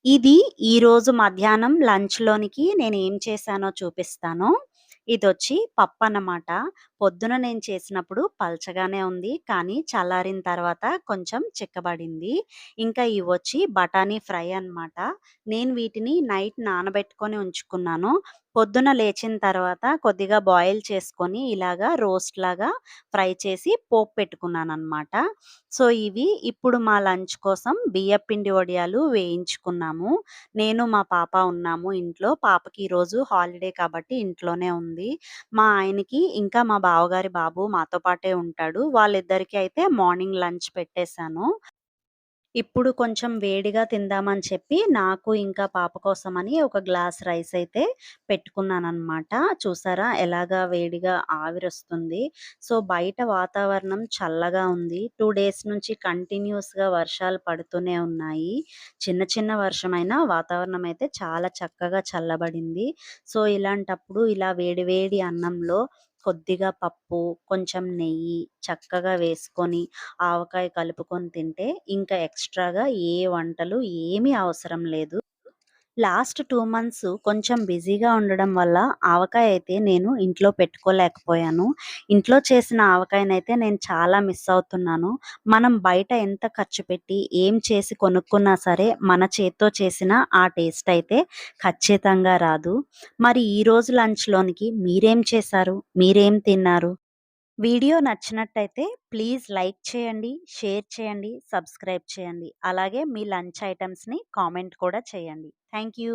ఇది ఈరోజు మధ్యాహ్నం లంచ్‌లోనికి నేనేం చేశానో చూపిస్తాను. ఇదొచ్చి పప్పన్నమాట. పొద్దున నేను చేసినప్పుడు పల్చగానే ఉంది. కానీ చల్లారిన తర్వాత కొంచెం చిక్కబడింది. ఇంకా ఇవొచ్చి బఠానీ ఫ్రై అనమాట. నేను వీటిని నైట్ నానబెట్టుకొని ఉంచుకున్నాను. పొద్దున లేచిన తర్వాత కొద్దిగా బాయిల్ చేసుకొని ఇలాగా రోస్ట్‌లాగా ఫ్రై చేసి పోపు పెట్టుకున్నాననమాట. సో, ఇవి ఇప్పుడు మా లంచ్ కోసం బియ్యపిండి వడియాలు వేయించుకున్నాము. నేను, మా పాప ఉన్నాము ఇంట్లో. పాపకి ఈరోజు హాలిడే కాబట్టి ఇంట్లోనే ఉంది. మా ఆయనకి, ఇంకా మా బావగారి బాబు మాతో పాటే ఉంటాడు. వాళ్ళిద్దరికీ అయితే మార్నింగ్ లంచ్ పెట్టేశాను. ఇప్పుడు కొంచెం వేడిగా తిందామని చెప్పి నాకు ఇంకా పాప కోసమని ఒక గ్లాస్ రైస్ అయితే పెట్టుకున్నాననమాట. చూసారా ఎలాగా వేడిగా ఆవిరొస్తుంది. సో, బయట వాతావరణం చల్లగా ఉంది. 2 డేస్ నుంచి కంటిన్యూయస్‌గా వర్షాలు పడుతూనే ఉన్నాయి. చిన్న చిన్న వర్షమైనా వాతావరణం అయితే చాలా చక్కగా చల్లబడింది. సో, ఇలాంటప్పుడు ఇలా వేడి వేడి అన్నంలో కొద్దిగా పప్పు, కొంచెం నెయ్యి చక్కగా వేసుకొని ఆవకాయ కలుపుకొని తింటే ఇంకా ఎక్స్‌ట్రాగా ఏ వంటలు ఏమీ అవసరం లేదు. లాస్ట్ 2 మంత్స్ కొంచెం బిజీగా ఉండడం వల్ల ఆవకాయ అయితే నేను ఇంట్లో పెట్టుకోలేకపోయాను. ఇంట్లో చేసిన ఆవకాయనైతే నేను చాలా మిస్ అవుతున్నాను. మనం బయట ఎంత ఖర్చు పెట్టి, ఏం చేసి కొనుక్కున్నా సరే మన చేత్తో చేసిన ఆ టేస్ట్ అయితే ఖచ్చితంగా రాదు. మరి ఈరోజు లంచ్‌లోనికి మీరేం చేశారు? మీరేం తిన్నారు? వీడియో నచ్చినట్టయితే ప్లీజ్ లైక్ చేయండి, షేర్ చేయండి, సబ్స్క్రైబ్ చేయండి. అలాగే మీ లంచ్ ఐటెమ్స్‌ని కామెంట్ కూడా చేయండి. Thank you.